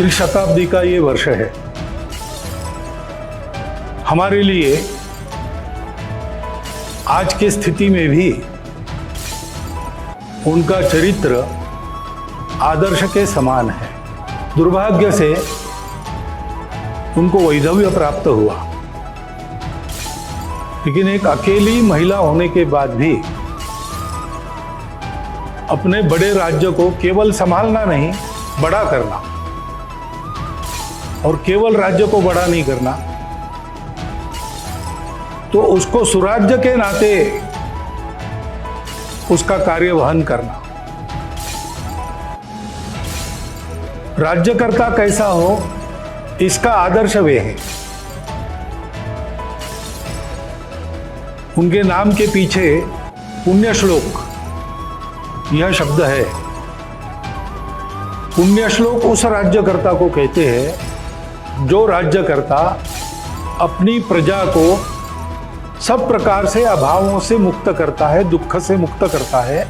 त्रिशताब्दी का ये वर्ष है। हमारे लिए आज की स्थिति में भी उनका चरित्र आदर्श के समान है। दुर्भाग्य से उनको वैधव्य प्राप्त हुआ, लेकिन एक अकेली महिला होने के बाद भी अपने बड़े राज्य को केवल संभालना नहीं, बड़ा करना, और केवल राज्य को बड़ा नहीं करना, तो उसको सुराज्य के नाते उसका कार्यवहन करना। राज्यकर्ता कैसा हो, इसका आदर्श वे है। उनके नाम के पीछे पुण्य श्लोक यह शब्द है। पुण्य श्लोक उस राज्यकर्ता को कहते हैं जो राज्यकर्ता अपनी प्रजा को सब प्रकार से अभावों से मुक्त करता है, दुख से मुक्त करता है,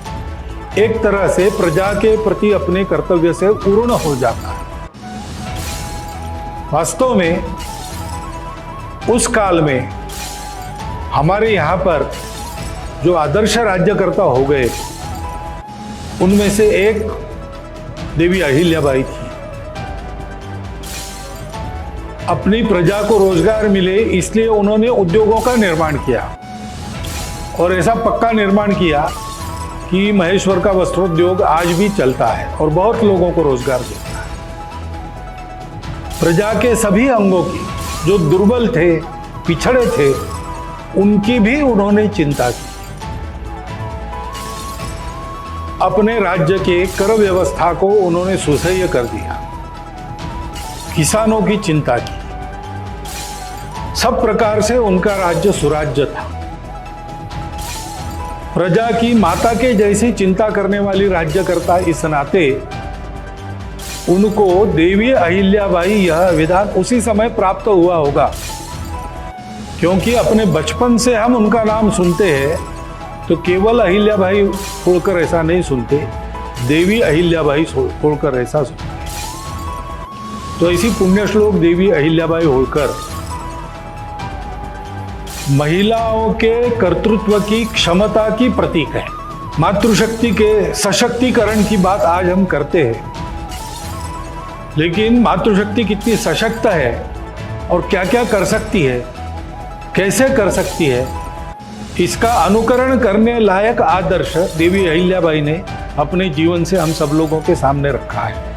एक तरह से प्रजा के प्रति अपने कर्तव्य से पूर्ण हो जाता है। वास्तव में उस काल में हमारे यहाँ पर जो आदर्श राज्यकर्ता हो गए, उनमें से एक देवी अहिल्याबाई थी। अपनी प्रजा को रोजगार मिले इसलिए उन्होंने उद्योगों का निर्माण किया, और ऐसा पक्का निर्माण किया कि महेश्वर का वस्त्रोद्योग आज भी चलता है और बहुत लोगों को रोजगार देता है। प्रजा के सभी अंगों की, जो दुर्बल थे, पिछड़े थे, उनकी भी उन्होंने चिंता की। अपने राज्य के कर व्यवस्था को उन्होंने सुसह्य कर दिया, किसानों की चिंता की, सब प्रकार से उनका राज्य सुराज्य था। प्रजा की माता के जैसी चिंता करने वाली राज्यकर्ता इस नाते उनको देवी अहिल्याबाई यह विधान उसी समय प्राप्त हुआ होगा, क्योंकि अपने बचपन से हम उनका नाम सुनते हैं तो केवल अहिल्याबाई होलकर ऐसा नहीं सुनते, देवी अहिल्याबाई होलकर ऐसा सुनते। तो ऐसी पुण्य श्लोक देवी अहिल्याबाई होलकर महिलाओं के कर्तृत्व की, क्षमता की प्रतीक है। मातृशक्ति के सशक्तिकरण की बात आज हम करते हैं, लेकिन मातृशक्ति कितनी सशक्त है और क्या क्या कर सकती है, कैसे कर सकती है, इसका अनुकरण करने लायक आदर्श देवी अहिल्याबाई ने अपने जीवन से हम सब लोगों के सामने रखा है।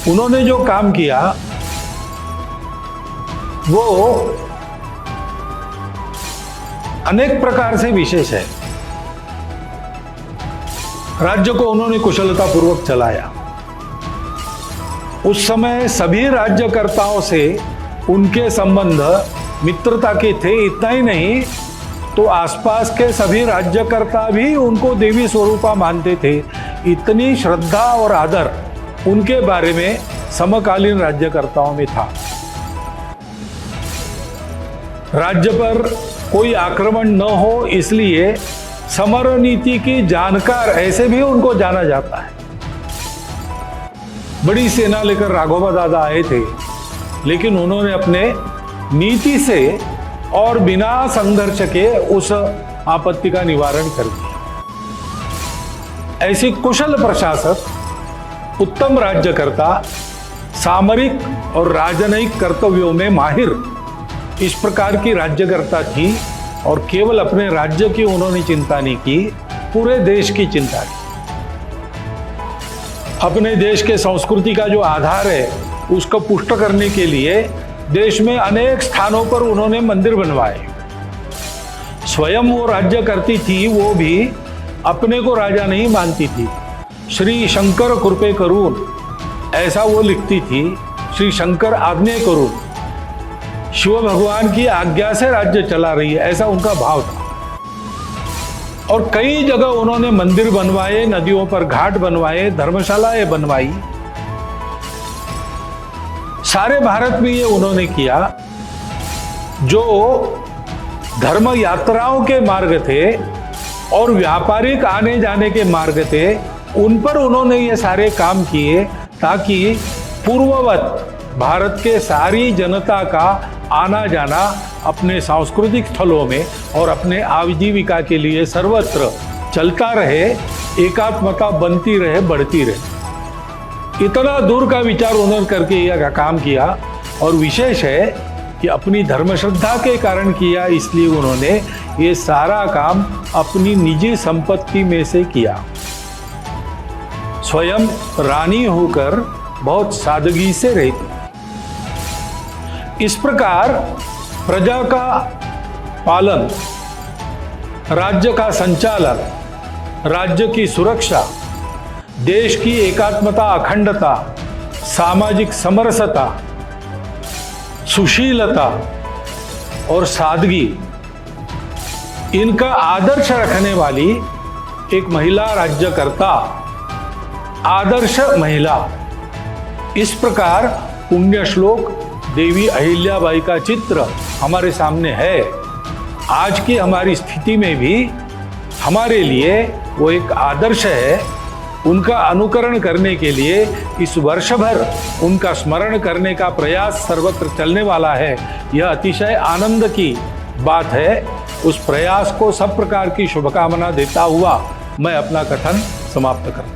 उन्होंने जो काम किया वो अनेक प्रकार से विशेष है। राज्य को उन्होंने कुशलता पूर्वक चलाया। उस समय सभी राज्यकर्ताओं से उनके संबंध मित्रता के थे। इतना ही नहीं तो आसपास के सभी राज्यकर्ता भी उनको देवी स्वरूपा मानते थे। इतनी श्रद्धा और आदर उनके बारे में समकालीन राज्यकर्ताओं में था। राज्य पर कोई आक्रमण न हो इसलिए समर नीति की जानकार ऐसे भी उनको जाना जाता है। बड़ी सेना लेकर राघोबा दादा आए थे, लेकिन उन्होंने अपने नीति से और बिना संघर्ष के उस आपत्ति का निवारण कर दिया। ऐसी कुशल प्रशासक, उत्तम राज्यकर्ता, सामरिक और राजनयिक कर्तव्यों में माहिर, इस प्रकार की राज्यकर्ता थी। और केवल अपने राज्य की उन्होंने चिंता नहीं की, पूरे देश की चिंता की। अपने देश के संस्कृति का जो आधार है उसको पुष्ट करने के लिए देश में अनेक स्थानों पर उन्होंने मंदिर बनवाए। स्वयं वो राज्य करती थी, वो भी अपने को राजा नहीं मानती थी। श्री शंकर कृपे करून, ऐसा वो लिखती थी। श्री शंकर आज्ञा करून, शिव भगवान की आज्ञा से राज्य चला रही है, ऐसा उनका भाव था। और कई जगह उन्होंने मंदिर बनवाए, नदियों पर घाट बनवाए, धर्मशालाएं बनवाई। सारे भारत में ये उन्होंने किया। जो धर्म यात्राओं के मार्ग थे और व्यापारिक आने जाने के मार्ग थे, उन पर उन्होंने ये सारे काम किए ताकि पूर्ववत भारत के सारी जनता का आना जाना अपने सांस्कृतिक स्थलों में और अपने आजीविका के लिए सर्वत्र चलता रहे, एकात्मता बनती रहे, बढ़ती रहे। इतना दूर का विचार उन्होंने करके यह काम किया और विशेष है कि अपनी धर्म श्रद्धा के कारण किया, इसलिए उन्होंने ये सारा काम अपनी निजी संपत्ति में से किया। स्वयं रानी होकर बहुत सादगी से रहती। इस प्रकार प्रजा का पालन, राज्य का संचालन, राज्य की सुरक्षा, देश की एकात्मता, अखंडता, सामाजिक समरसता, सुशीलता और सादगी, इनका आदर्श रखने वाली एक महिला राज्यकर्ता, आदर्श महिला। इस प्रकार पुण्य श्लोक देवी अहिल्याबाई का चित्र हमारे सामने है। आज की हमारी स्थिति में भी हमारे लिए वो एक आदर्श है। उनका अनुकरण करने के लिए इस वर्ष भर उनका स्मरण करने का प्रयास सर्वत्र चलने वाला है। यह अतिशय आनंद की बात है। उस प्रयास को सब प्रकार की शुभकामना देता हुआ मैं अपना कथन समाप्त करता हूं।